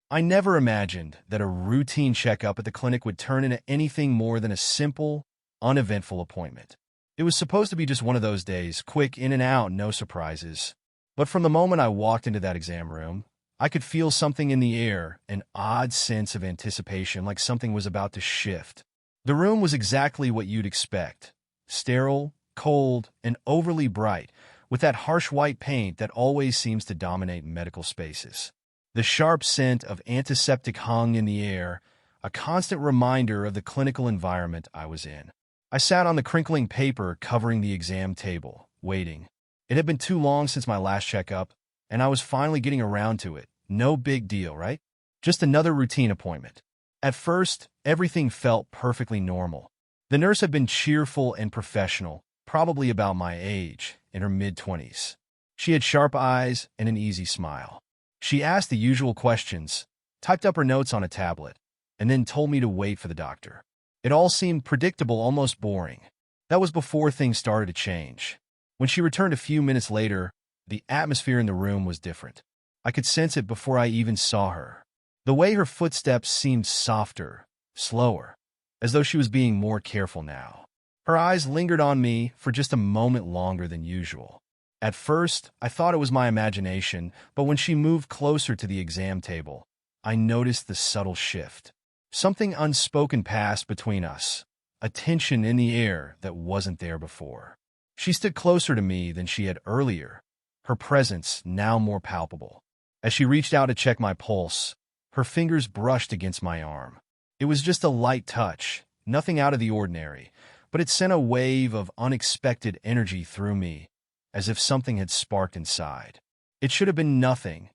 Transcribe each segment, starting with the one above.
I never imagined that a routine checkup at the clinic would turn into anything more than a simple, uneventful appointment. It was supposed to be just one of those days, quick in and out, no surprises. But from the moment I walked into that exam room, I could feel something in the air, an odd sense of anticipation, like something was about to shift. The room was exactly what you'd expect: sterile, cold, and overly bright, with that harsh white paint that always seems to dominate medical spaces. The sharp scent of antiseptic hung in the air, a constant reminder of the clinical environment I was in. I sat on the crinkling paper covering the exam table, waiting. It had been too long since my last checkup, and I was finally getting around to it. No big deal, right? Just another routine appointment. At first, everything felt perfectly normal. The nurse had been cheerful and professional, probably about my age, in her mid-20s. She had sharp eyes and an easy smile. She asked the usual questions, typed up her notes on a tablet, and then told me to wait for the doctor. It all seemed predictable, almost boring. That was before things started to change. When she returned a few minutes later, the atmosphere in the room was different. I could sense it before I even saw her. The way her footsteps seemed softer, slower, as though she was being more careful now. Her eyes lingered on me for just a moment longer than usual. At first, I thought it was my imagination, but when she moved closer to the exam table, I noticed the subtle shift. Something unspoken passed between us, a tension in the air that wasn't there before. She stood closer to me than she had earlier, her presence now more palpable. As she reached out to check my pulse, her fingers brushed against my arm. It was just a light touch, nothing out of the ordinary, but it sent a wave of unexpected energy through me, as if something had sparked inside. It should have been nothing.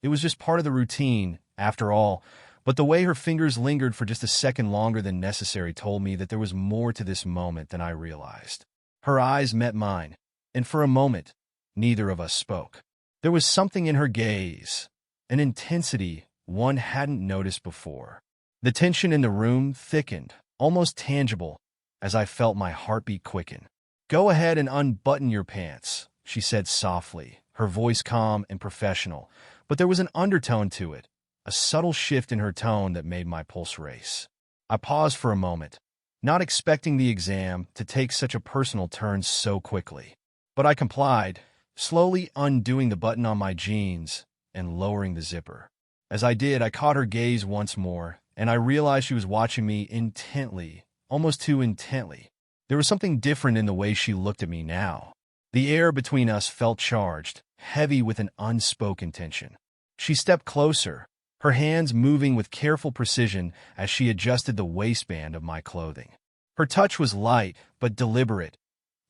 It was just part of the routine, after all, but the way her fingers lingered for just a second longer than necessary told me that there was more to this moment than I realized. Her eyes met mine, and for a moment, neither of us spoke. There was something in her gaze, an intensity one hadn't noticed before. The tension in the room thickened, almost tangible, as I felt my heartbeat quicken. "Go ahead and unbutton your pants," she said softly, her voice calm and professional, but there was an undertone to it, a subtle shift in her tone that made my pulse race. I paused for a moment, not expecting the exam to take such a personal turn so quickly. But I complied, slowly undoing the button on my jeans and lowering the zipper. As I did, I caught her gaze once more, and I realized she was watching me intently, almost too intently. There was something different in the way she looked at me now. The air between us felt charged, heavy with an unspoken tension. She stepped closer, her hands moving with careful precision as she adjusted the waistband of my clothing. Her touch was light but deliberate,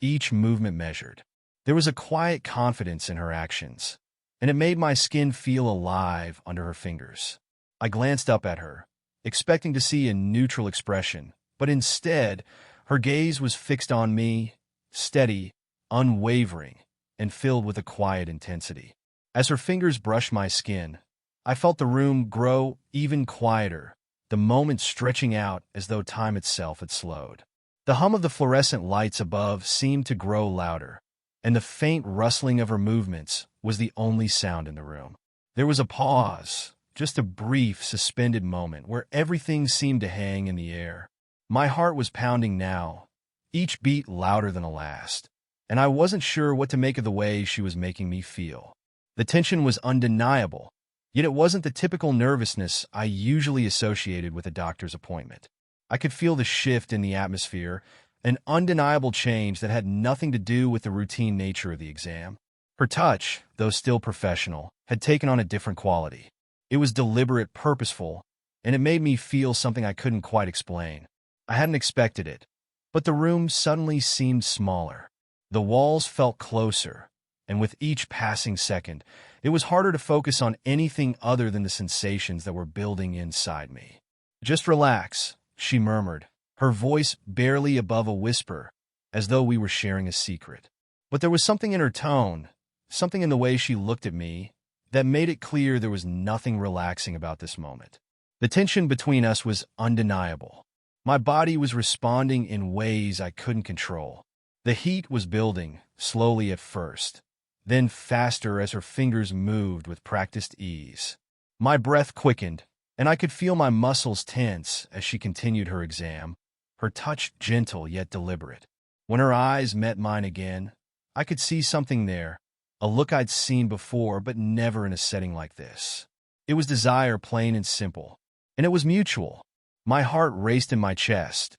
each movement measured. There was a quiet confidence in her actions, and it made my skin feel alive under her fingers. I glanced up at her, expecting to see a neutral expression, but instead, her gaze was fixed on me, steady, unwavering, and filled with a quiet intensity. As her fingers brushed my skin, I felt the room grow even quieter, the moment stretching out as though time itself had slowed. The hum of the fluorescent lights above seemed to grow louder, and the faint rustling of her movements was the only sound in the room. There was a pause, just a brief, suspended moment where everything seemed to hang in the air. My heart was pounding now, each beat louder than the last, and I wasn't sure what to make of the way she was making me feel. The tension was undeniable, yet it wasn't the typical nervousness I usually associated with a doctor's appointment. I could feel the shift in the atmosphere, an undeniable change that had nothing to do with the routine nature of the exam. Her touch, though still professional, had taken on a different quality. It was deliberate, purposeful, and it made me feel something I couldn't quite explain. I hadn't expected it, but the room suddenly seemed smaller. The walls felt closer, and with each passing second, it was harder to focus on anything other than the sensations that were building inside me. "Just relax," she murmured, her voice barely above a whisper, as though we were sharing a secret. But there was something in her tone, something in the way she looked at me, that made it clear there was nothing relaxing about this moment. The tension between us was undeniable. My body was responding in ways I couldn't control. The heat was building, slowly at first, then faster as her fingers moved with practiced ease. My breath quickened, and I could feel my muscles tense as she continued her exam, her touch gentle yet deliberate. When her eyes met mine again, I could see something there, a look I'd seen before but never in a setting like this. It was desire, plain and simple, and it was mutual. My heart raced in my chest,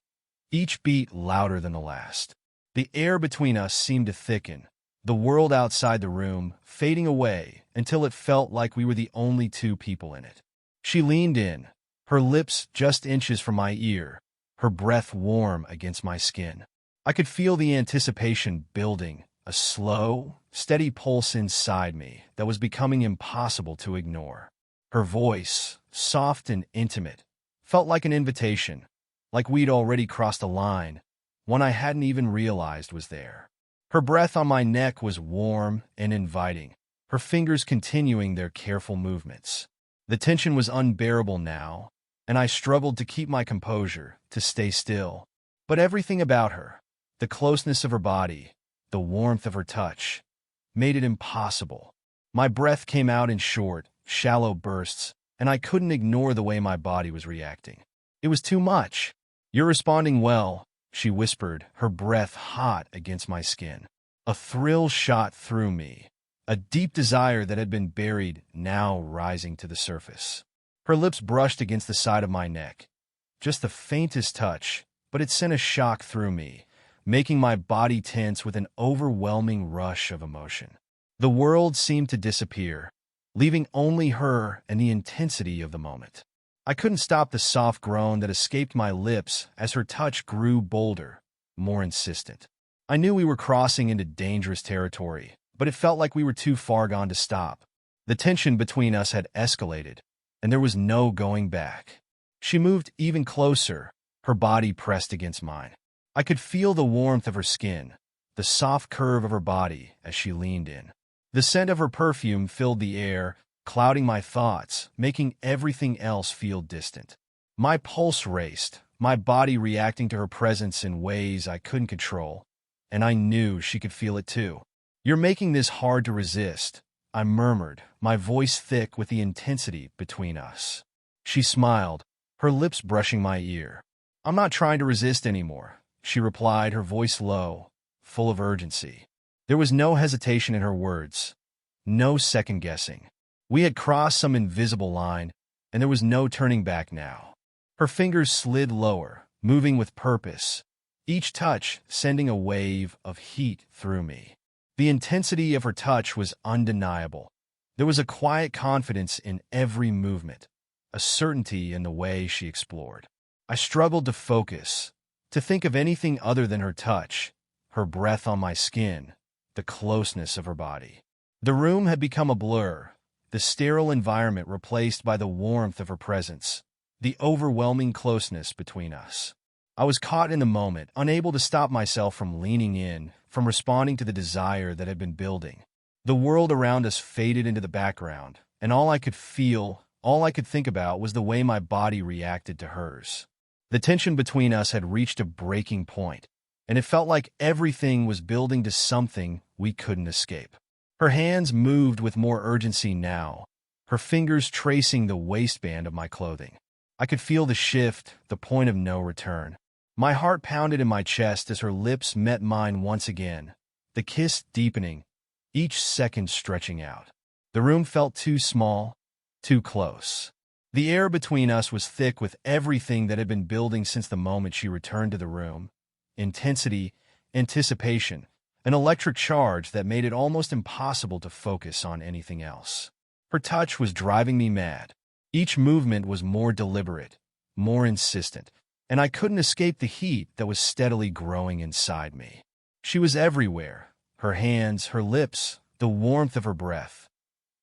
each beat louder than the last. The air between us seemed to thicken, the world outside the room fading away until it felt like we were the only two people in it. She leaned in, her lips just inches from my ear, her breath warm against my skin. I could feel the anticipation building, a slow, steady pulse inside me that was becoming impossible to ignore. Her voice, soft and intimate, felt like an invitation, like we'd already crossed a line, one I hadn't even realized was there. Her breath on my neck was warm and inviting, her fingers continuing their careful movements. The tension was unbearable now, and I struggled to keep my composure, to stay still. But everything about her, the closeness of her body, the warmth of her touch, made it impossible. My breath came out in short, shallow bursts, and I couldn't ignore the way my body was reacting. It was too much. "You're responding well," she whispered, her breath hot against my skin. A thrill shot through me, a deep desire that had been buried now rising to the surface. Her lips brushed against the side of my neck. Just the faintest touch, but it sent a shock through me, making my body tense with an overwhelming rush of emotion. The world seemed to disappear, leaving only her and the intensity of the moment. I couldn't stop the soft groan that escaped my lips as her touch grew bolder, more insistent. I knew we were crossing into dangerous territory, but it felt like we were too far gone to stop. The tension between us had escalated, and there was no going back. She moved even closer, her body pressed against mine. I could feel the warmth of her skin, the soft curve of her body as she leaned in. The scent of her perfume filled the air, clouding my thoughts, making everything else feel distant. My pulse raced, my body reacting to her presence in ways I couldn't control, and I knew she could feel it too. "You're making this hard to resist," I murmured, my voice thick with the intensity between us. She smiled, her lips brushing my ear. "I'm not trying to resist anymore," she replied, her voice low, full of urgency. There was no hesitation in her words, no second-guessing. We had crossed some invisible line, and there was no turning back now. Her fingers slid lower, moving with purpose, each touch sending a wave of heat through me. The intensity of her touch was undeniable. There was a quiet confidence in every movement, a certainty in the way she explored. I struggled to focus, to think of anything other than her touch, her breath on my skin, the closeness of her body. The room had become a blur, the sterile environment replaced by the warmth of her presence, the overwhelming closeness between us. I was caught in the moment, unable to stop myself from leaning in, from responding to the desire that had been building. The world around us faded into the background, and all I could think about was the way my body reacted to hers. The tension between us had reached a breaking point, and it felt like everything was building to something we couldn't escape. Her hands moved with more urgency now, her fingers tracing the waistband of my clothing. I could feel the shift, the point of no return. My heart pounded in my chest as her lips met mine once again, the kiss deepening, each second stretching out. The room felt too small, too close. The air between us was thick with everything that had been building since the moment she returned to the room. Intensity, anticipation, an electric charge that made it almost impossible to focus on anything else. Her touch was driving me mad. Each movement was more deliberate, more insistent, and I couldn't escape the heat that was steadily growing inside me. She was everywhere, her hands, her lips, the warmth of her breath,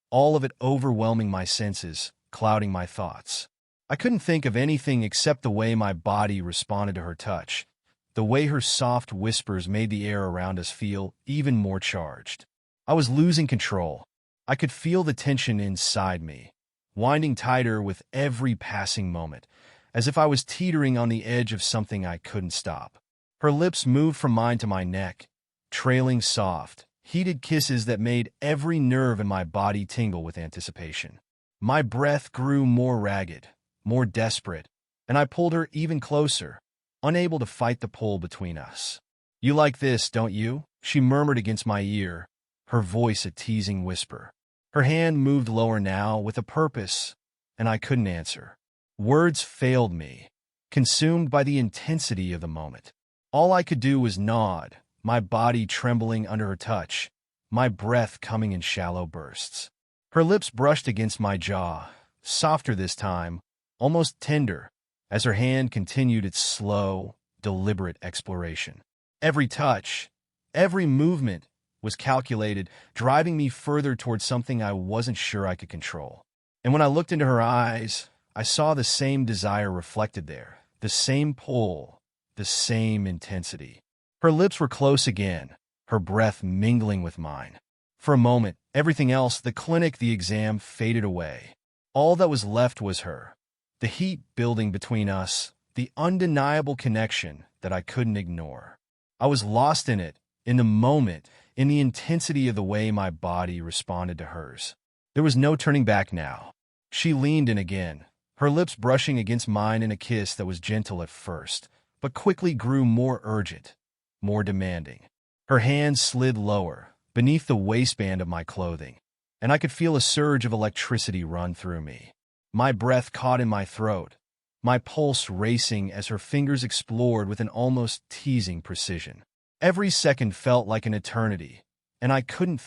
all of it overwhelming my senses, clouding my thoughts. I couldn't think of anything except the way my body responded to her touch, the way her soft whispers made the air around us feel even more charged. I was losing control. I could feel the tension inside me, winding tighter with every passing moment, as if I was teetering on the edge of something I couldn't stop. Her lips moved from mine to my neck, trailing soft, heated kisses that made every nerve in my body tingle with anticipation. My breath grew more ragged, more desperate, and I pulled her even closer, unable to fight the pull between us. "You like this, don't you?" she murmured against my ear, her voice a teasing whisper. Her hand moved lower now with a purpose, and I couldn't answer. Words failed me, consumed by the intensity of the moment. All I could do was nod, my body trembling under her touch, my breath coming in shallow bursts. Her lips brushed against my jaw, softer this time, almost tender, as her hand continued its slow, deliberate exploration. Every touch, every movement was calculated, driving me further towards something I wasn't sure I could control. And when I looked into her eyes, I saw the same desire reflected there, the same pull, the same intensity. Her lips were close again, her breath mingling with mine. For a moment, everything else, the clinic, the exam, faded away. All that was left was her, the heat building between us, the undeniable connection that I couldn't ignore. I was lost in it, in the moment, in the intensity of the way my body responded to hers. There was no turning back now. She leaned in again, her lips brushing against mine in a kiss that was gentle at first, but quickly grew more urgent, more demanding. Her hands slid lower, beneath the waistband of my clothing, and I could feel a surge of electricity run through me. My breath caught in my throat, my pulse racing as her fingers explored with an almost teasing precision. Every second felt like an eternity, and I couldn't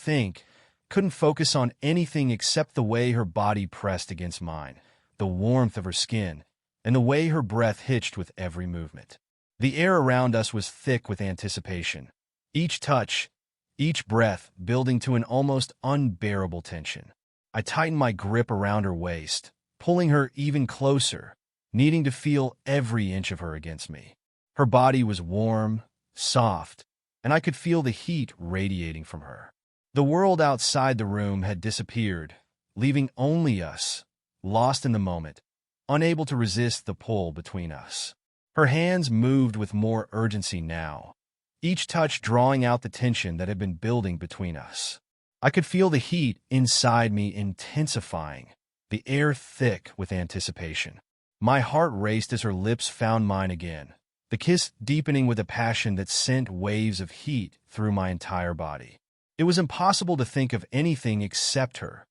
focus on anything except the way her body pressed against mine, the warmth of her skin, and the way her breath hitched with every movement. The air around us was thick with anticipation, each touch, each breath building to an almost unbearable tension. I tightened my grip around her waist, pulling her even closer, needing to feel every inch of her against me. Her body was warm, soft, and I could feel the heat radiating from her. The world outside the room had disappeared, leaving only us, lost in the moment, unable to resist the pull between us. Her hands moved with more urgency now, each touch drawing out the tension that had been building between us. I could feel the heat inside me intensifying, the air thick with anticipation. My heart raced as her lips found mine again, the kiss deepening with a passion that sent waves of heat through my entire body. It was impossible to think of anything except her.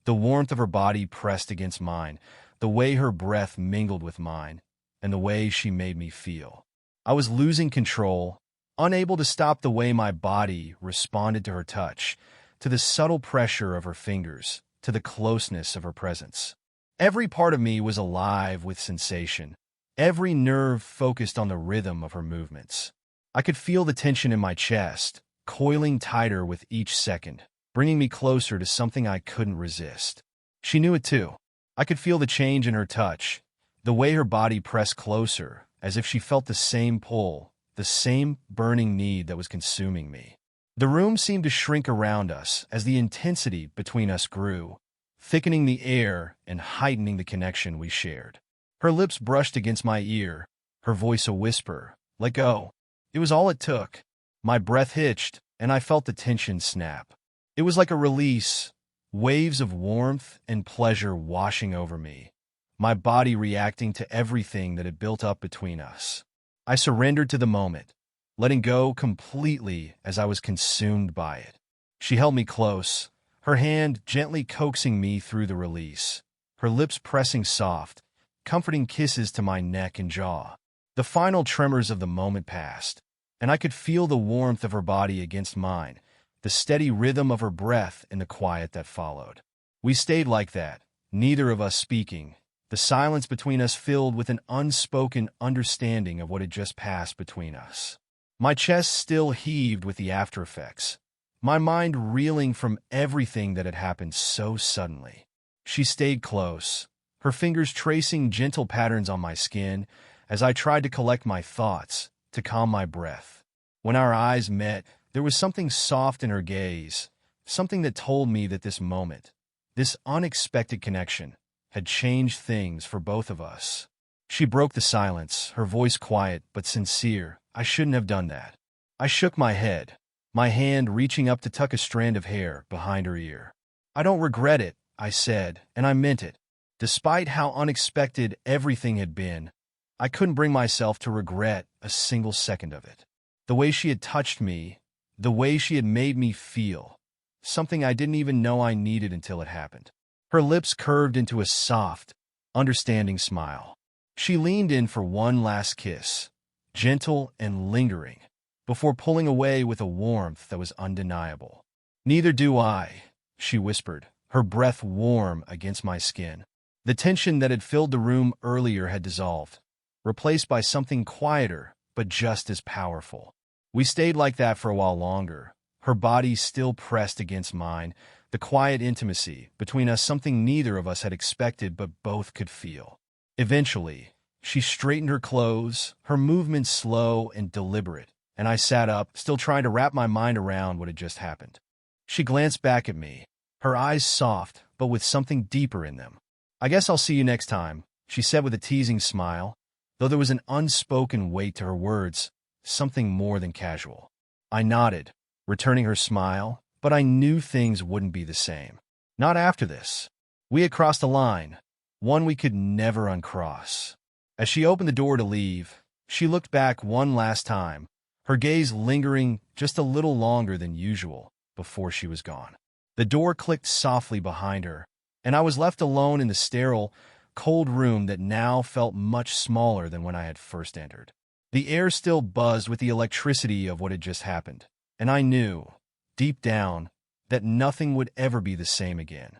The warmth of her body pressed against mine, the way her breath mingled with mine, and the way she made me feel. I was losing control, unable to stop the way my body responded to her touch, to the subtle pressure of her fingers, to the closeness of her presence. Every part of me was alive with sensation, every nerve focused on the rhythm of her movements. I could feel the tension in my chest, coiling tighter with each second, bringing me closer to something I couldn't resist. She knew it too. I could feel the change in her touch, the way her body pressed closer, as if she felt the same pull, the same burning need that was consuming me. The room seemed to shrink around us as the intensity between us grew, thickening the air and heightening the connection we shared. Her lips brushed against my ear, her voice a whisper, "Let go." It was all it took. My breath hitched, and I felt the tension snap. It was like a release, waves of warmth and pleasure washing over me, my body reacting to everything that had built up between us. I surrendered to the moment, letting go completely as I was consumed by it. She held me close, her hand gently coaxing me through the release, her lips pressing soft, comforting kisses to my neck and jaw. The final tremors of the moment passed, and I could feel the warmth of her body against mine, the steady rhythm of her breath in the quiet that followed. We stayed like that, neither of us speaking, the silence between us filled with an unspoken understanding of what had just passed between us. My chest still heaved with the aftereffects, my mind reeling from everything that had happened so suddenly. She stayed close, her fingers tracing gentle patterns on my skin as I tried to collect my thoughts, to calm my breath. When our eyes met, there was something soft in her gaze, something that told me that this moment, this unexpected connection, had changed things for both of us. She broke the silence, her voice quiet but sincere. "I shouldn't have done that." I shook my head, my hand reaching up to tuck a strand of hair behind her ear. "I don't regret it," I said, and I meant it. Despite how unexpected everything had been, I couldn't bring myself to regret a single second of it. The way she had touched me, the way she had made me feel, something I didn't even know I needed until it happened. Her lips curved into a soft, understanding smile. She leaned in for one last kiss, gentle and lingering, before pulling away with a warmth that was undeniable. "Neither do I," she whispered, her breath warm against my skin. The tension that had filled the room earlier had dissolved, replaced by something quieter but just as powerful. We stayed like that for a while longer, her body still pressed against mine, the quiet intimacy between us something neither of us had expected but both could feel. Eventually, she straightened her clothes, her movements slow and deliberate, and I sat up, still trying to wrap my mind around what had just happened. She glanced back at me, her eyes soft but with something deeper in them. "I guess I'll see you next time," she said with a teasing smile, though there was an unspoken weight to her words, something more than casual. I nodded, returning her smile, but I knew things wouldn't be the same. Not after this. We had crossed a line, one we could never uncross. As she opened the door to leave, she looked back one last time, her gaze lingering just a little longer than usual before she was gone. The door clicked softly behind her, and I was left alone in the sterile, cold room that now felt much smaller than when I had first entered. The air still buzzed with the electricity of what had just happened, and I knew, deep down, that nothing would ever be the same again.